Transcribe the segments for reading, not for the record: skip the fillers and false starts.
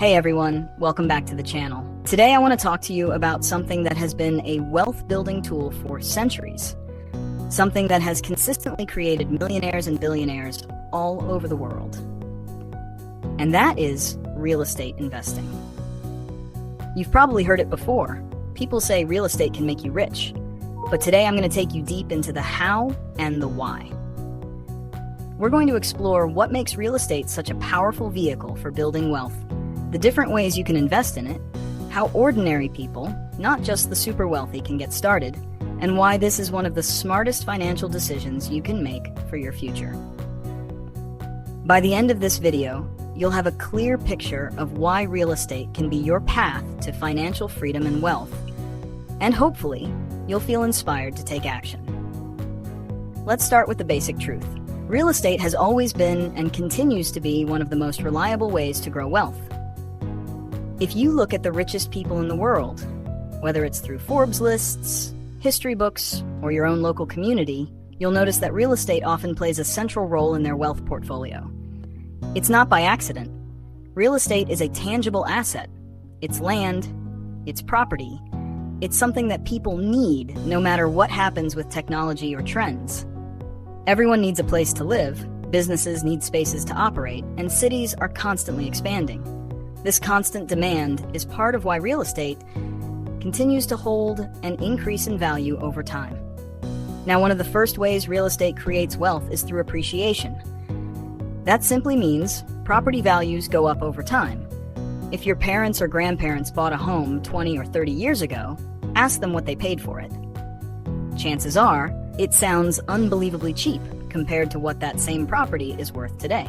Hey everyone, welcome back to the channel. Today I want to talk to you about something that has been a wealth building tool for centuries. Something that has consistently created millionaires and billionaires all over the world. And that is real estate investing. You've probably heard it before. People say real estate can make you rich. But today I'm going to take you deep into the how and the why. We're going to explore what makes real estate such a powerful vehicle for building wealth, the different ways you can invest in it, how ordinary people, not just the super wealthy, can get started, and why this is one of the smartest financial decisions you can make for your future. By the end of this video, you'll have a clear picture of why real estate can be your path to financial freedom and wealth, and hopefully, you'll feel inspired to take action. Let's start with the basic truth. Real estate has always been and continues to be one of the most reliable ways to grow wealth. If you look at the richest people in the world, whether it's through Forbes lists, history books, or your own local community, you'll notice that real estate often plays a central role in their wealth portfolio. It's not by accident. Real estate is a tangible asset. It's land, it's property, it's something that people need no matter what happens with technology or trends. Everyone needs a place to live, businesses need spaces to operate, and cities are constantly expanding. This constant demand is part of why real estate continues to hold and increase in value over time. Now, one of the first ways real estate creates wealth is through appreciation. That simply means property values go up over time. If your parents or grandparents bought a home 20 or 30 years ago, ask them what they paid for it. Chances are, it sounds unbelievably cheap compared to what that same property is worth today.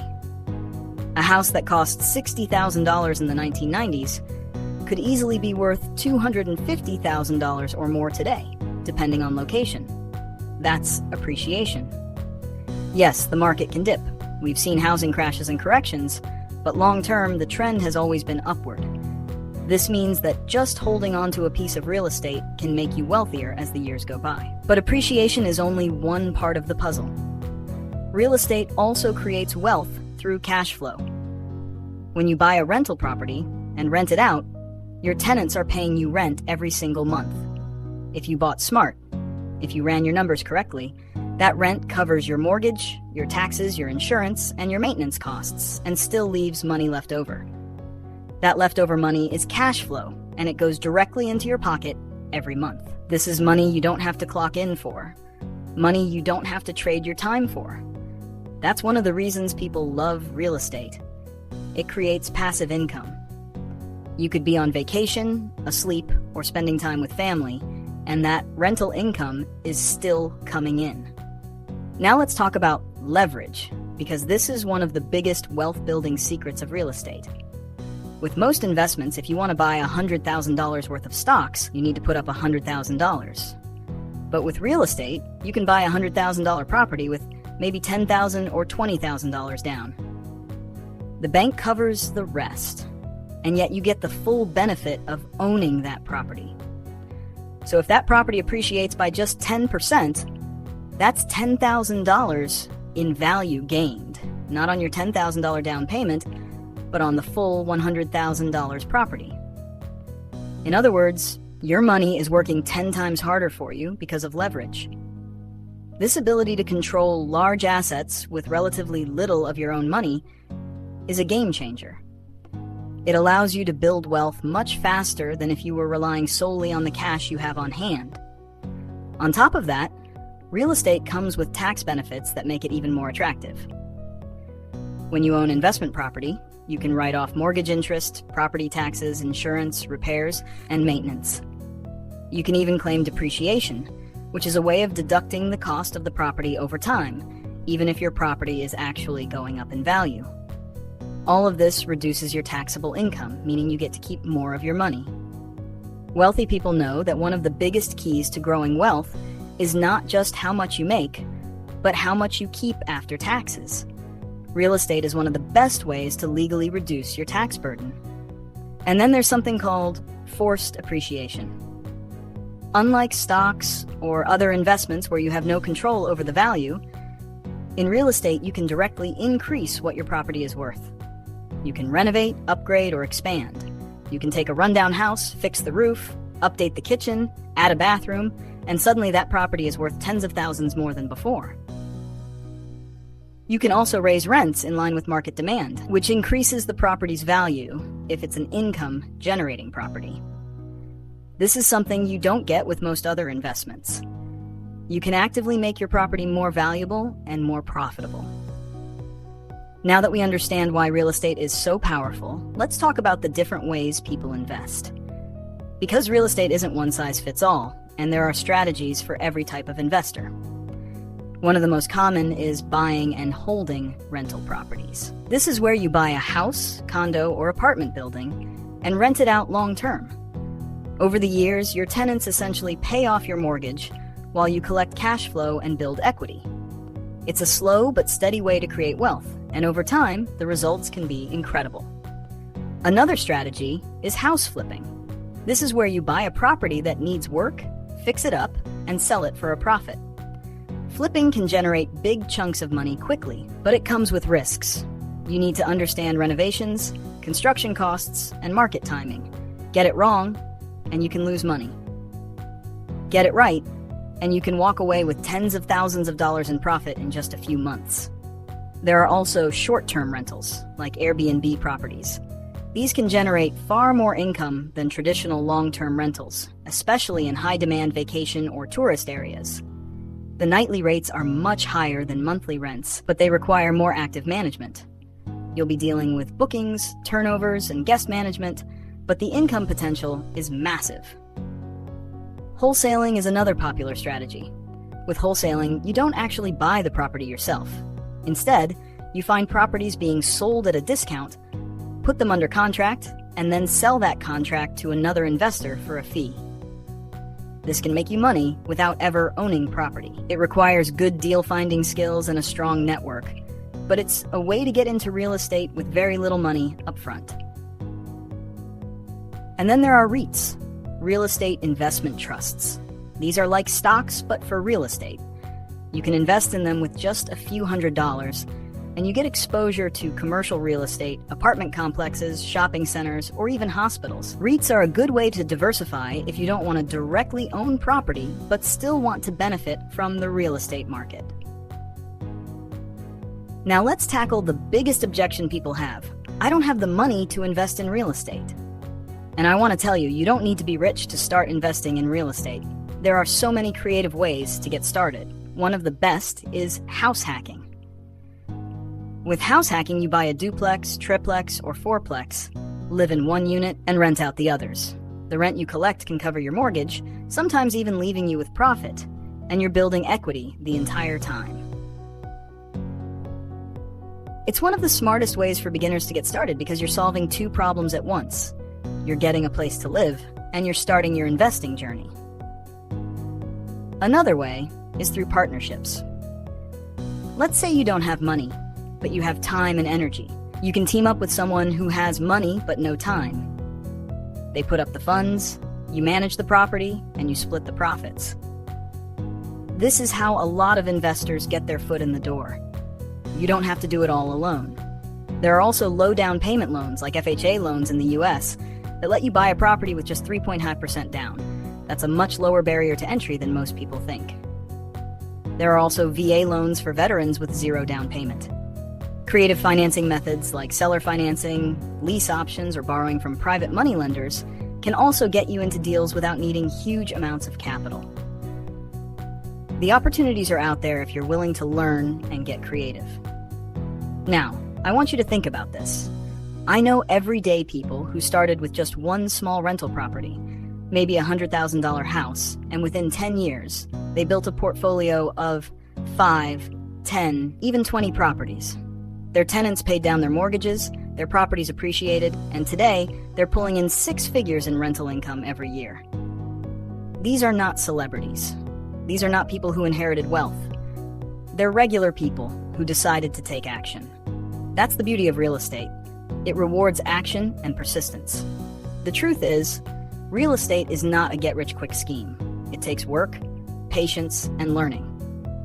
A house that cost $60,000 in the 1990s could easily be worth $250,000 or more today, depending on location. That's appreciation. Yes, the market can dip. We've seen housing crashes and corrections, but long-term, the trend has always been upward. This means that just holding onto a piece of real estate can make you wealthier as the years go by. But appreciation is only one part of the puzzle. Real estate also creates wealth through cash flow. When you buy a rental property and rent it out, your tenants are paying you rent every single month. If you bought smart, if you ran your numbers correctly, that rent covers your mortgage, your taxes, your insurance, and your maintenance costs, and still leaves money left over. That leftover money is cash flow, and it goes directly into your pocket every month. This is money you don't have to clock in for, money you don't have to trade your time for. That's one of the reasons people love real estate. It creates passive income. You could be on vacation, asleep, or spending time with family, and that rental income is still coming in. Now let's talk about leverage, because this is one of the biggest wealth-building secrets of real estate. With most investments, if you want to buy $100,000 worth of stocks, you need to put up $100,000. But with real estate, you can buy a $100,000 property with maybe $10,000 or $20,000 down. The bank covers the rest, and yet you get the full benefit of owning that property. So if that property appreciates by just 10%, that's $10,000 in value gained, not on your $10,000 down payment, but on the full $100,000 property. In other words, your money is working 10 times harder for you because of leverage. This ability to control large assets with relatively little of your own money is a game changer. It allows you to build wealth much faster than if you were relying solely on the cash you have on hand. On top of that, real estate comes with tax benefits that make it even more attractive. When you own investment property, you can write off mortgage interest, property taxes, insurance, repairs, and maintenance. You can even claim depreciation, which is a way of deducting the cost of the property over time, even if your property is actually going up in value. All of this reduces your taxable income, meaning you get to keep more of your money. Wealthy people know that one of the biggest keys to growing wealth is not just how much you make, but how much you keep after taxes. Real estate is one of the best ways to legally reduce your tax burden. And then there's something called forced appreciation. Unlike stocks or other investments where you have no control over the value, in real estate you can directly increase what your property is worth. You can renovate, upgrade, or expand. You can take a rundown house, fix the roof, update the kitchen, add a bathroom, and suddenly that property is worth tens of thousands more than before. You can also raise rents in line with market demand, which increases the property's value if it's an income-generating property. This is something you don't get with most other investments. You can actively make your property more valuable and more profitable. Now that we understand why real estate is so powerful, let's talk about the different ways people invest. Because real estate isn't one size fits all, and there are strategies for every type of investor. One of the most common is buying and holding rental properties. This is where you buy a house, condo, or apartment building and rent it out long-term. Over the years, your tenants essentially pay off your mortgage while you collect cash flow and build equity. It's a slow but steady way to create wealth, and over time, the results can be incredible. Another strategy is house flipping. This is where you buy a property that needs work, fix it up, and sell it for a profit. Flipping can generate big chunks of money quickly, but it comes with risks. You need to understand renovations, construction costs, and market timing. Get it wrong, and you can lose money. Get it right, and you can walk away with tens of thousands of dollars in profit in just a few months. There are also short-term rentals, like Airbnb properties. These can generate far more income than traditional long-term rentals, especially in high-demand vacation or tourist areas. The nightly rates are much higher than monthly rents, but they require more active management. You'll be dealing with bookings, turnovers, and guest management, but the income potential is massive. Wholesaling is another popular strategy. With wholesaling, you don't actually buy the property yourself. Instead, you find properties being sold at a discount, put them under contract, and then sell that contract to another investor for a fee. This can make you money without ever owning property. It requires good deal-finding skills and a strong network, but it's a way to get into real estate with very little money up front. And then there are REITs, real estate investment trusts. These are like stocks, but for real estate. You can invest in them with just a few $100s, and you get exposure to commercial real estate, apartment complexes, shopping centers, or even hospitals. REITs are a good way to diversify if you don't want to directly own property, but still want to benefit from the real estate market. Now let's tackle the biggest objection people have. I don't have the money to invest in real estate. And I want to tell you, you don't need to be rich to start investing in real estate. There are so many creative ways to get started. One of the best is house hacking. With house hacking, you buy a duplex, triplex, or fourplex, live in one unit, and rent out the others. The rent you collect can cover your mortgage, sometimes even leaving you with profit, and you're building equity the entire time. It's one of the smartest ways for beginners to get started because you're solving two problems at once. You're getting a place to live, and you're starting your investing journey. Another way is through partnerships. Let's say you don't have money, but you have time and energy. You can team up with someone who has money but no time. They put up the funds, you manage the property, and you split the profits. This is how a lot of investors get their foot in the door. You don't have to do it all alone. There are also low down payment loans, like FHA loans in the US, that let you buy a property with just 3.5% down. That's a much lower barrier to entry than most people think. There are also VA loans for veterans with zero down payment. Creative financing methods like seller financing, lease options, or borrowing from private money lenders can also get you into deals without needing huge amounts of capital. The opportunities are out there if you're willing to learn and get creative. Now, I want you to think about this. I know everyday people who started with just one small rental property, maybe a $100,000 house, and within 10 years, they built a portfolio of 5, 10, even 20 properties. Their tenants paid down their mortgages, their properties appreciated, and today, they're pulling in 6 figures in rental income every year. These are not celebrities. These are not people who inherited wealth. They're regular people who decided to take action. That's the beauty of real estate. It rewards action and persistence. The truth is, real estate is not a get-rich-quick scheme. It takes work, patience, and learning.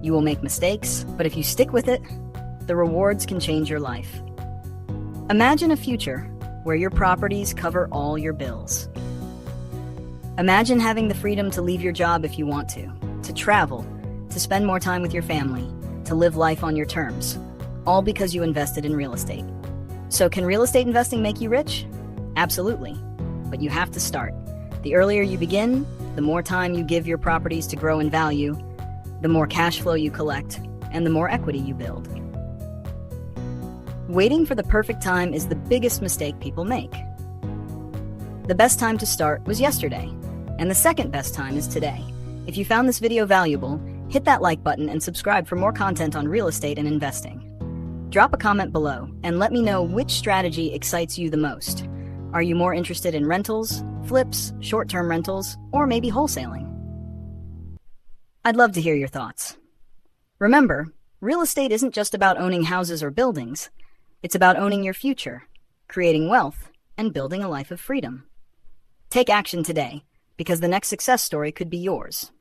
You will make mistakes, but if you stick with it, the rewards can change your life. Imagine a future where your properties cover all your bills. Imagine having the freedom to leave your job if you want to travel, to spend more time with your family, to live life on your terms, all because you invested in real estate. So can real estate investing make you rich? Absolutely, but you have to start. The earlier you begin, the more time you give your properties to grow in value, the more cash flow you collect, and the more equity you build. Waiting for the perfect time is the biggest mistake people make. The best time to start was yesterday, and the second best time is today. If you found this video valuable, hit that like button and subscribe for more content on real estate and investing. Drop a comment below and let me know which strategy excites you the most. Are you more interested in rentals, flips, short-term rentals, or maybe wholesaling? I'd love to hear your thoughts. Remember, real estate isn't just about owning houses or buildings. It's about owning your future, creating wealth, and building a life of freedom. Take action today, because the next success story could be yours.